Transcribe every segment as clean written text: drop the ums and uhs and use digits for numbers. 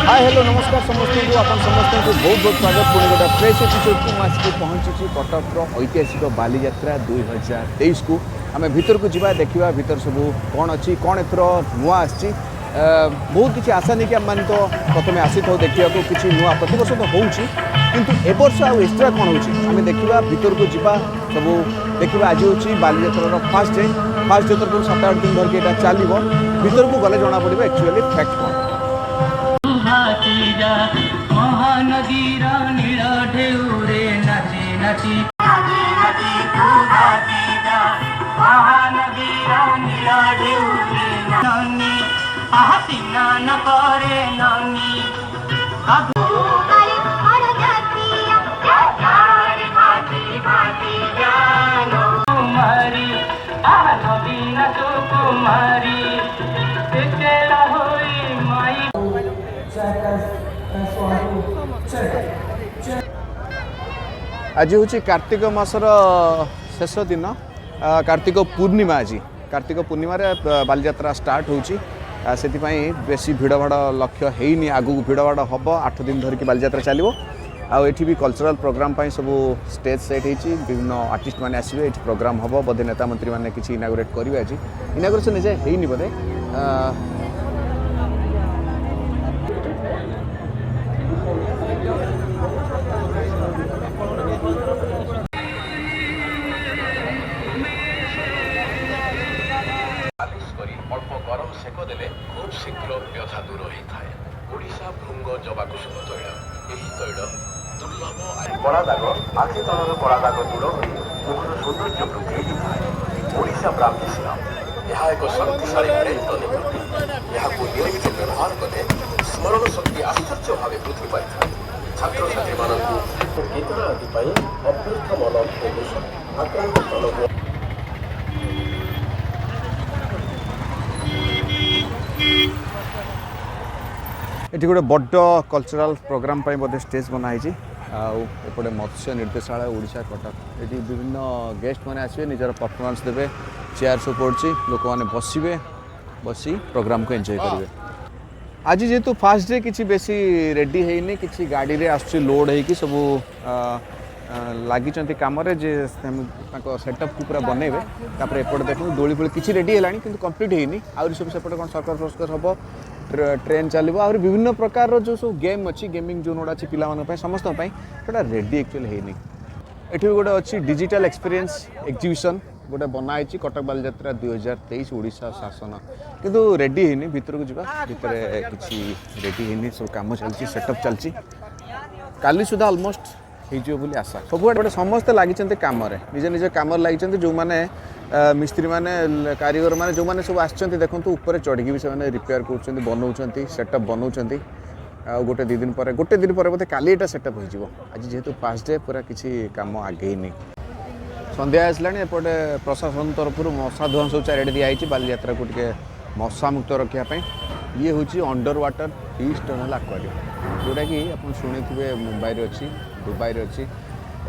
Hi hello नमस्कार समस्त को आप समस्त को बहुत बहुत स्वागत पुणी गोटे फ्रेश एपिसोड को आसिक पहुँची कटक ऐतिहासिक बालीजात्रा 2023 को आम भीतर को जा देखा भीतर सब कौन अच्छी कौन एथर नुआ आसी बहुत किसी आशा नहीं कि आम मैंने तो प्रथम आसी था देखा किसी नुआ प्रत वर्ष तो होती किंतु ए वर्ष आउ एक्सट्रा कौन होमें देखा भीतर को जा सब देखा आज हूँ बालीजात्रा फास्ट डे जो 7-8 दिन धरिकी यहाँ चलो भीतर को गले जना पड़े एक्चुअली फैक्ट कौन महानदीर नील ढेउरे नाची नाची महानदीर नील ढेउरे नानी आहती नान करे नानी कुमारी आह नदी न तो कुमारी तेरा होई माई आज हूँ कार्तिक मासर शेष दिन कार्तिक पूर्णिमा आज कार्तिक पूर्णिम बालीजात्रा स्टार्ट होची से बेसी भिड़ भाड़ लक्ष्य है आगू भिड़ भाड़ हम 8 दिन धरिकी बालीजात्रा चलो आठी भी कल्चरल प्रोग्राम सब स्टेज सेट होती विभिन्न आर्टिस्ट मैंने आसवे ये प्रोग्राम हम बोधे नेता मंत्री मैंने किसी इनागोरेट करेंगे आज इनागोरेसन निजे है बोधे अल्प गरम सेक देले खूब शीघ्र व्यथा दूर होता है। ओडिशा भृंग जवाकुसुम तैल यही तैल दुर्लभ कला दाग आखि तलर कला दाग दूर हो मुखर सौंदर्य वृद्धि होता है। ओडिशा ब्राह्मी स्नाम यह एक शक्तिशाली ब्रेन टनिक यहाँ नियमित व्यवहार कले स्मरण शक्ति आश्चर्य भाव वृद्धि पाई था। छात्र छात्री मानक गीतना आदि अभ्यस्त मन प्रदूषण आक्रांत स्थल ये गोटे बड़ कल्चरल प्रोग्राम बोधे स्टेज बनाई आउे मत्स्य निर्देशालय ओडिशा कटक ये विभिन्न गेस्ट मैंने आसवे निजर परफॉर्मेंस देवे चेयर सब पड़ी लोक मैंने बसवे बसी प्रोग्राम को एंजॉय करेंगे। आज जेहेतु फास्ट डे किसी बेसी रेडी है कि गाड़ी में आस लोड हो सब लगी कम सेटअप को पूरा बनइबे एपटे देखो दोली फोली किसी रेडी है कि कंप्लीट होनी आउरी सब सेपटे कौन सर्कस फर्कस हम ट्रेन चलो आ विभिन्न प्रकार जो सब गेम अच्छी गेमिंग जोन गुड़ा अच्छी पे समस्त गोटा रेडी एक्चुअली है ये गोटे अच्छी डिजिटल एक्सपीरियंस एग्जिबिशन गोटे बनाई कटक बालीजात्रा 2023 ओडिशा शासन किंतु रेडी है भीतर को जावा भितर किसी रेडी है सब कम चलती सेटअप चलती काली सुधा ऑलमोस्ट हो आशा सब गोटे समस्ते लगी कम निजे निजे कम लगी जो मैंने मिस्त्री मैंने कारीगर मैंने जो मैंने सब आसते देखो ऊपर चढ़ी भी से रिपेयर कर बनाऊँ सेटअप बनाऊँ गोटे दिन पर बोधे काली यहाँ सेटअप हो आज जेहेतु फास्ट डे पूरा किसी काम आगे संध्या आसला एपटे प्रशासन तरफ मशा धुआं सब चारिटे दिखाई बालीजात्रा को टे मशा मुक्त रखापी ये हूँ अंडर वाटर फिश टनल आक्वारियम जोटा कि आप शुणी मुंबई अच्छी दुबई अच्छी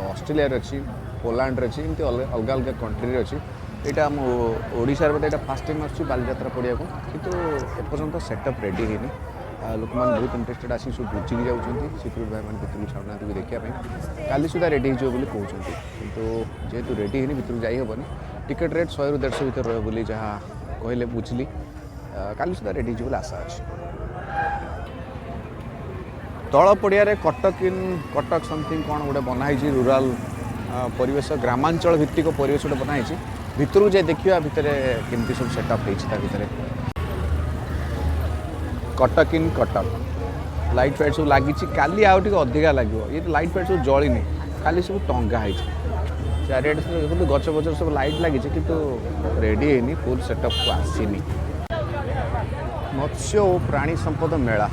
ऑस्ट्रेलिया अच्छी पोलैंड अच्छी एमती अलग अलग कंट्री अच्छी यहाँ आम ओडिशा बोधे यहाँ फास्ट टाइम आसूँ बालीजात्रा पड़िया को किंतु एपर्यंत सेटअप रेडी है लोक मैंने बहुत इंटरेस्टेड आसी सब बुझी जाऊँगी सिक्यूरीटी भाई मैंने भितर छाड़ना भी देखापी काली सुधा रेडी हो कहते किंतु जेहेतु रेडी है भितर जाइबनी टिकेट रेट 100 ରୁ 150 भर रही जहाँ कहले बुझली काली सुधा रेडी हो आशा अच्छी तल पड़िया कटक समथिंग कौन गोटे बनाई रूराल परिवेश ग्रामांचल भित्तिक परिवेश गोटे बनाई भितर को जाए देखा भितर केमती सब सेटअप भितर कटक इन कटक लाइट फाइट सब लगी काली आउट अधिका लगे ये लाइट फाइट सब जलिनी खाली सब टंगा है चारिटे देखो गच बच सब लाइट लगी किंतु रेडी है फुल सेटअप को आसीनी मत्स्य और प्राणी संपद मेला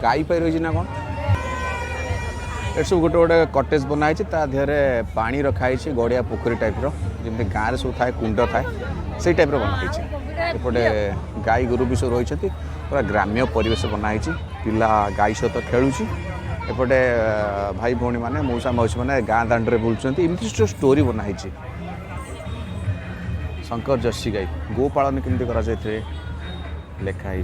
गाई पाई रही ना कौन ये सब गोटे गोटे कटेज बनाई देहरे पानी रखाई गड़िया पोखरी टाइप जमी गाँव सब थाए कुंड थाए से टाइप बनाई एपटे गाई गोरु भी सब रही पूरा ग्राम्य परिवेश बनाई पिला गाई सहित खेलुची एपटे भाई भौणी मैंने मौसा मौसी मैंने गाँ दांडे बुलूँ एमती जो स्टोरी बनाई शंकर जर्सी गाई गोपालन केमती करा लिखाई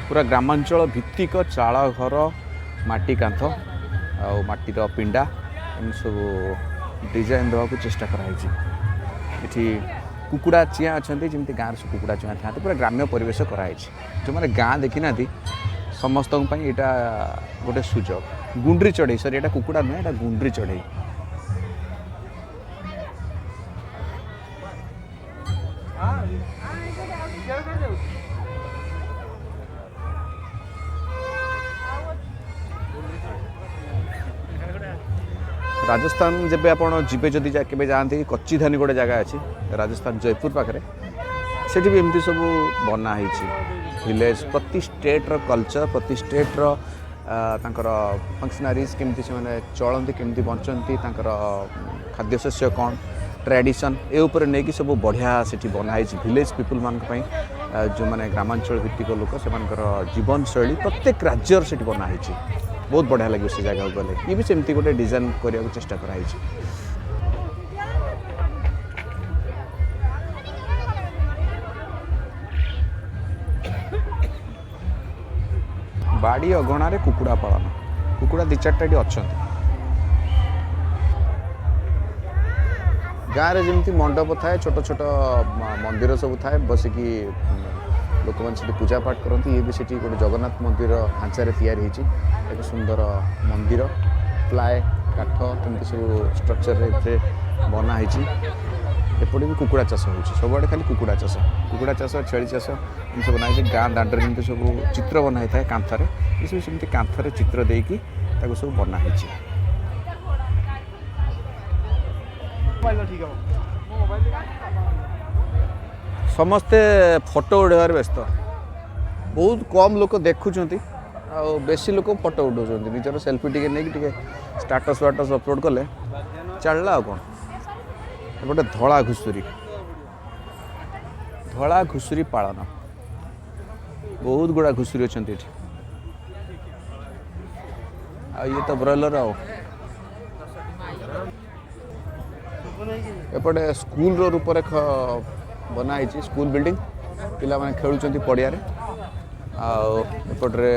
पूरा ग्रामांचल भित्तिक चाल घर माटी कांथ आ माटीर पिंडा एम सब डिजाइन देवा चेष्टा कराई कुकुड़ा चिया अच्छा जमी गाँव सब कुकुड़ा चिया था पूरा ग्राम्य परिवेश कराई जो मैंने गाँ देखी ना समस्त यहाँ गोटे सुजोग गुंड्री चढ़ई सरी यहाँ कुकुड़ा नुहे यहाँ गुंड्री चढ़ई राजस्थान जब आप जीवे जदि के जाती कच्ची धानी गोटे जगह अच्छी राजस्थान जयपुर पाखे से भी एमती सब बनाई विलेज प्रति स्टेट्र कल्चर प्रति स्टेट्र फंक्शनारीज केमती से चलती केमती बंचती खाद्यशस्य कौन ट्रेडिशन ए उपर नहीं कि सब बढ़िया से बनाई विलेज पीपुल मान जो मैंने ग्रामांचल भित्तिक लोक से जीवन शैली प्रत्येक राज्यर से बनाई बहुत बढ़िया लगे से जगह गले ये भी सेमती गोटे डिजाइन करने को चेष्टा कराई बाड़ी अगणार कुकुड़ा पालन कुकुड़ा 2-4टा अच्छा गाँव में जमी मंडप थाए छोट छोट मंदिर सब थाए बसिकी लोक मैंने पूजा पाठ करती ये भी से गोटे जगन्नाथ मंदिर ढांचार या सुंदर मंदिर प्लाए काठ कमी सब स्ट्रक्चर बनाई एपटे भी कुकुड़ा चाष हो सब खाली कुकुड़ा चाष छेली चाष इन सब बनाई गाँ दांडे जमी सब चित्र बनाई था कांथार ये सब सेमती कांथार चित्र देकी सब बनाई समस्ते फोटो उड़ार व्यस्त बहुत कम लोक देखुं बेसी लोक फोटो उठाऊँ निजर सेल्फी टी नहीं स्टाटस वाटस अपलोड कले चलला कौन एपटे धला घुसुरी पालन बहुत गुड़ा घुसुरी अच्छा ये तो ब्रॉयलर एपटे स्कूल रूपरेख बनाई स्कूल बिल्डिंग पिला माने खेलुचंती पड़िया एपटे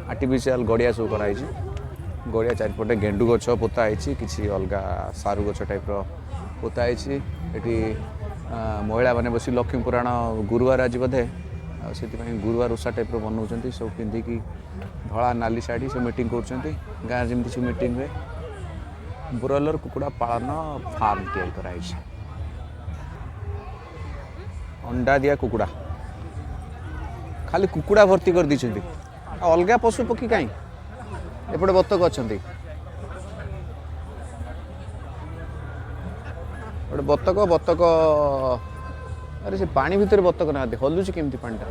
आर्टिफिशियल गड़िया सब कराई गड़िया चारिपटे गेंडु गछ पोताई किसी अलग सारू गछ टाइप पोताई ये महिला मैंने बस लक्ष्मी पुराण गुरुवार आज बोधे से गुरुवार उषा टाइप बनाऊँ सब पिंधिकी धला नाली शाढ़ी सब मीटिंग कर गाँव जमी सब मीटिंग हुए ब्रॉयलर कुकुड़ा पालन फार्म तैयारी कराई अंडा दिया कुकुड़ा खाली कुकुड़ा भर्ती कर दी अलग पशु पक्षी कहीं एपटे बतक अच्छा बतक बतक अरे से पानी भितर बतक ना हलुची केमती पानीटा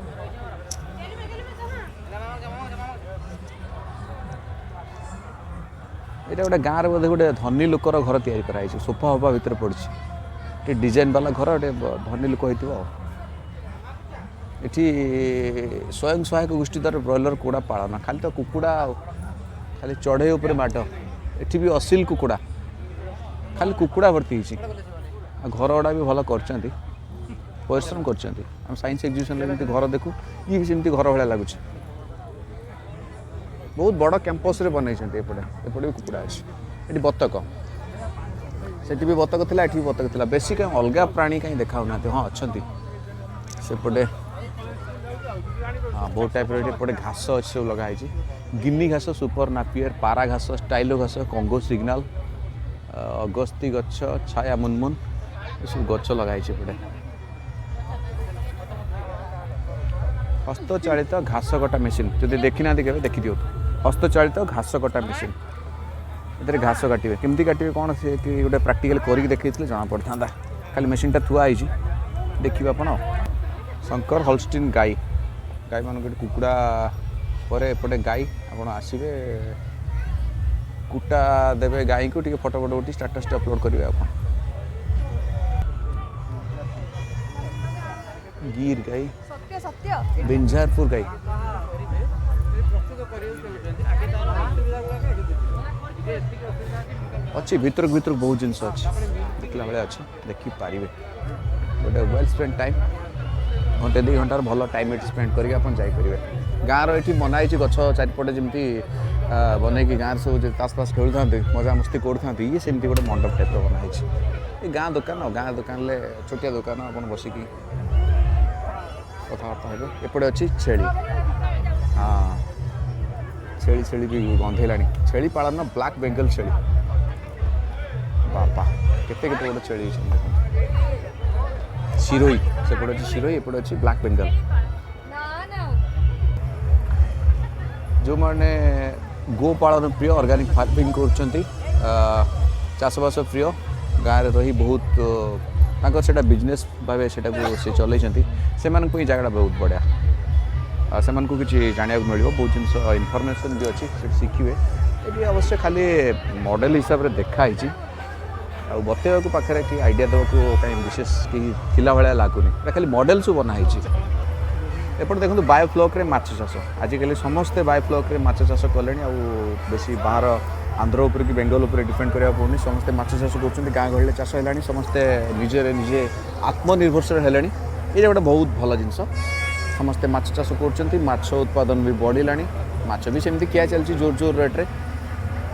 ये गोटे गाँव बोधे गोटे धनी लोकर घर तैयारी कराई सोफा होफा भितर पड़ी डिजाइन वाला घर गोटे धनी लोक हो ये स्वयं सहायक गोष्ठी द्वारा ब्रॉयलर कुकुड़ा पालन खाली तो कुकुड़ा खाली चढ़ई उपर बाट ये भी असिल कुकुड़ा खाली कुकुड़ा भर्ती घर गुड़ा भी भल कर परिश्रम कर साइंस एग्जिबिशन घर देखू ये भी सेमती घर भाया लगुच बहुत बड़ कैंपस रे बनई एपटे भी कुकुड़ा अच्छी ये बतक से भी बतक थी भी बतक थी बेसी कहीं अलग प्राणी कहीं देखा ना हाँ अच्छा सेपटे हाँ बहुत टाइप एपटे घास अच्छे सब लगाई गिनी घास सुपर नापियर पारा घास स्टाइलो घास कंगो सिग्नाल अगस्ती गछ छाया मुनमुन ये सब गछ लगाई एपटे हस्तचालित घास कटा मेसीन जब देखी ना के देखी दियो हस्तचालित घास कटा मेसीन ये घास काटे केमती काटे कौन से गोटे प्राक्टिकल करके देखी जना पड़ता खाली मेसीनटा थुआई देखिए आप शंकर हॉलस्टीन गाई गाई मान कुकुड़ा पर एपटे गाई आप आसवे कुटा देवे गाई को टे फटो फटो उठी स्टाटस अपलोड करेंगे आप गिर गाई सत्य सत्य बिंझारपुर गाई अच्छी भितर भितर बहुत जिनस अच्छी देखला भाई अच्छी देखिपारे गोटे वेल स्पेंड टाइम घंटे 2 घंटार भल टाइम स्पेंड करके आप जापर गाँव ये बनाई गच चारिपटे जमी बनई गाँव सब ताश पास खेलु था मजा मस्ती करूँ ये सेमती गोटे मंडप टाइप बनाई गाँ दुकान छोटिया दुकान आप बसिकी कथबार्ता हे एपटे अच्छी छेली हाँ छेली भी गंधेला छेली पालन ब्लैक बेंगल छेली बापा केते गोटे छेली शिरोई सेपटे अच्छी शिरोई एपटे अच्छी ब्लैक बेंगल जो मैंने गोपालन प्रिय ऑर्गेनिक फार्मिंग करसबास प्रिय गाँव रही बहुत से बिजनेस भाव से चल से जगह बहुत बढ़िया से किसी जाना मिल बहुत जिन इनफर्मेशन भी अच्छी शिखे ये अवश्य खाली मॉडल हिसाब से देखाई बतेवा पाखे कि आइडिया देवा कहीं विशेष कि भाया लगुनि खाली मॉडल सब बनाई एपटे देखो बायोफ्लॉक रे माछ चाष आजिकल समस्ते बायोफ्लॉक रे माछ चाष कले बेसी बाहर आंध्र उपर कि बेंगल उपर डिपेंड करा पड़नी समस्ते माछ चाष कर गाँ गहली चाष है समस्ते निजे आत्मनिर्भरशील है ये गोटे बहुत भल जिनस समस्ते माछ चाष कर उत्पादन भी बढ़ला माछ भी सेमती किया चलती जोर जोर रेट्रे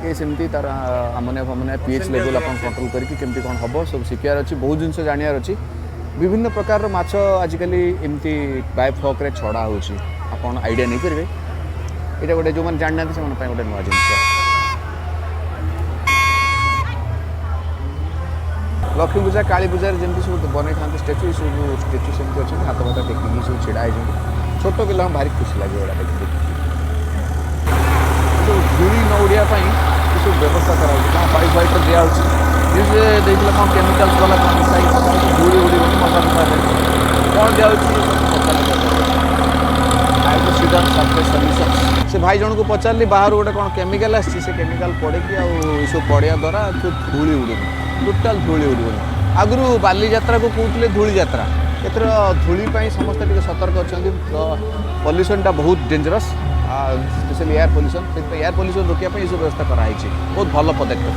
ये सेमती तार आमोनिया फामोनिया पीएच लेवल आप कंट्रोल करके केमती कौन हम सब शिखार अच्छी बहुत जिन जानार अच्छी विभिन्न प्रकार माछ आजिकल एमती बायोफ्लॉक रे छड़ा होची आपन आइडिया नहीं करेंगे ये गोटे जो मैंने जानना से गोटे नुआ जिन लक्ष्मी पूजा काली पूजा जमी सब बन था स्टेचू सब स्टेचू सेमती अच्छे हाथ भात टेकिक सब छिड़ा छोट पिला भारी खुशी लगे ये देखिए जो धूली न उड़िया सब व्यवस्था करा पाइप वाइप दिखाई न्यूज़ देखिए कौन केमिकल्स वाला कौन धूली उड़ीबनी मशा फसा कौन दिखाई से भाई जन को पचारि बाहर गोटे कौन केमिकल आसी से केमिकल पड़े सब पड़िया द्वारा धूली उड़ूनी टोटाल धूली उड़ूनी आगु बालीजात्रा को कहते धूली यात्रा एथर धूली समस्ते सतर्क अच्छा पल्यूशनटा बहुत डेंजरस स्पेशली एयर पल्यूशन से एयर पल्यूशन रोकने सब व्यवस्था कराई बहुत भल पदक्षेप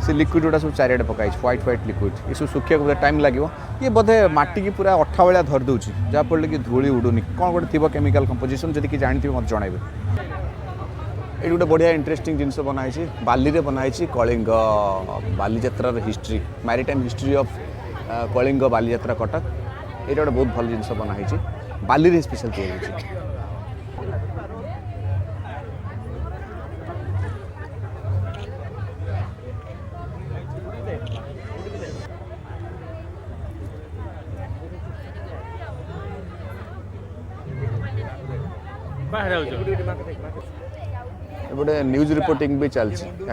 से लिक्विड गुड़ा सब चारिड़े पकाई व्हाइट व्हाइट लिक्विड ये सब सुखिया को टाइम लगे ये बोधे माटी की पूरा अठा भाया धर दूसरी जहाँफल कि धूली उड़ूनी कौन गोटे थी केमिकल कंपोजिशन जब कि जानते मत जनइबे ये गोटे बढ़िया इंटरेस्टिंग जिनस बनाई बाली रे बनाई कलिंग बालीजात्रार history maritime history of Kalinga Bali Jatra Cuttack ये गोटे बहुत भल जिनस बनाई बाली रे स्पेशल तैयारी गोटे न्यूज रिपोर्टिंग भी चलती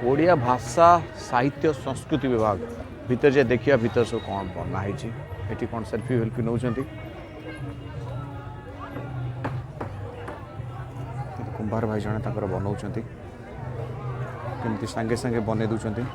ओडिया भाषा साहित्य संस्कृति विभाग भीतर जे देखिया भीतर सब कौन बनाई ये कौन सेल्फी वेल्फी नौ कुंभार भाई जने बनाऊँ केमती सांगे सांगे बने दूसरी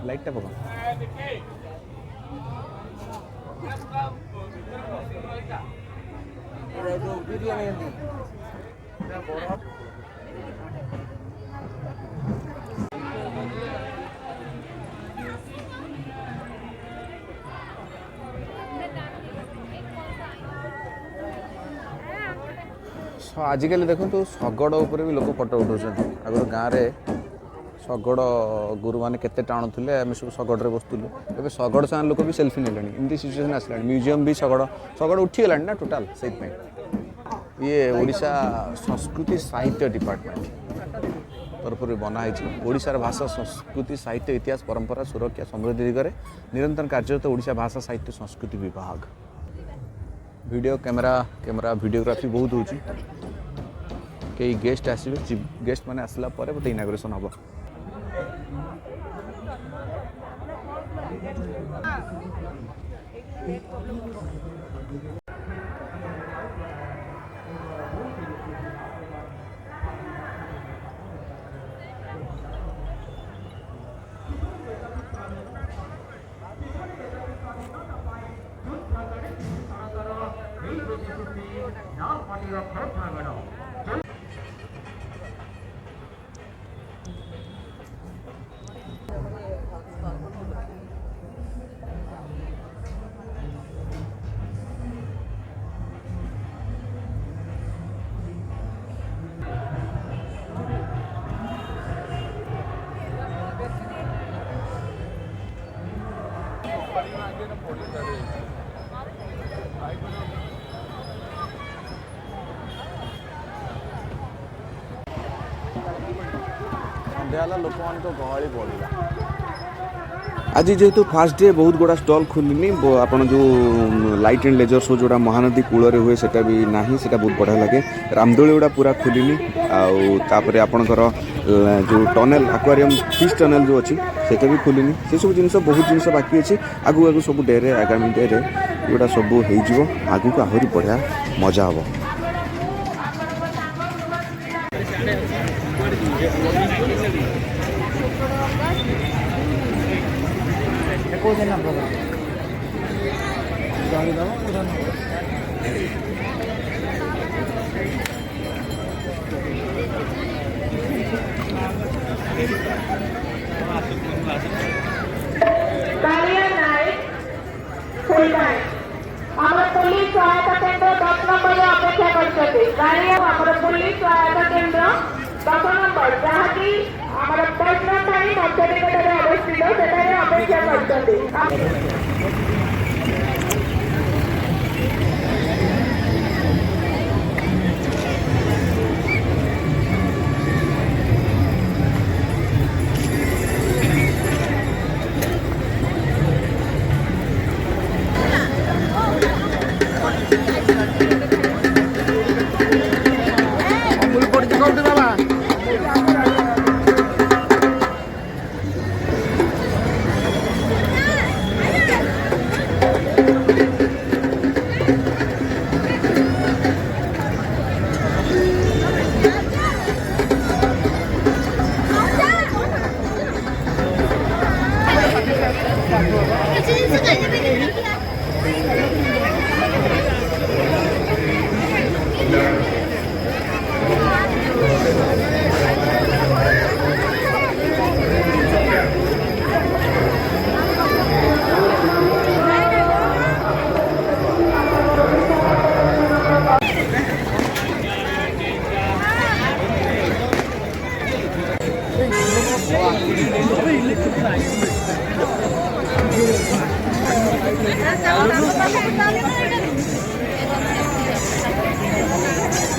लाइट पका आजिकल देखो शगड़ उपर भी लोक फटो उठाऊँ आगर गाँव में शगड़ गुरु मैंने केते टाणुले आम सब शगड़े बसुलू ए शगड़ सामान लोक भी सेल्फी ने एमती सिचुएसन आसला म्यूजियम भी शगड़ उठीगला ना टोटाल से ये ओडिशा संस्कृति साहित्य डिपार्टमेंट तरफ बनाई ओडिशार भाषा संस्कृति साहित्य इतिहास परंपरा सुरक्षा समृद्धि दिगरे निरंतर कार्यरत ओडिशा भाषा साहित्य संस्कृति विभाग वीडियो कैमरा वीडियोग्राफी बहुत होची कई गेस्ट आसवे गेस्ट माने आसला परे बोते इनाग्रेशन हम सन्ध्या लोक मान गहली बढ़ला आज जेहेतु फास्ट डे बहुत गुड़ा स्टल खोलनी आपन जो लाइट एंड लेजर शो जोड़ा महानदी कूल हुए सेटा भी नहीं सेटा बहुत बढ़िया लगे रामदोली गुड़ा पूरा खोलनी आउे आपणकर जो टनेल एक्वारियम फिश टनेल जो अच्छी सेटा भी खोलनी से सब जिन बहुत जिन बाकी अच्छी आगु आगु सब डे आगामी डे ये सब हो आगु को आहरी बढ़िया मजा हम पुलिस सहायता केन्द्र 10 नंबर अपेक्षा कर पुलिस सहायता केन्द्र 10 नंबर जहाँकि प्रश्न मध्य निकट अवस्थित से अपेक्षा कर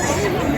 Gracias.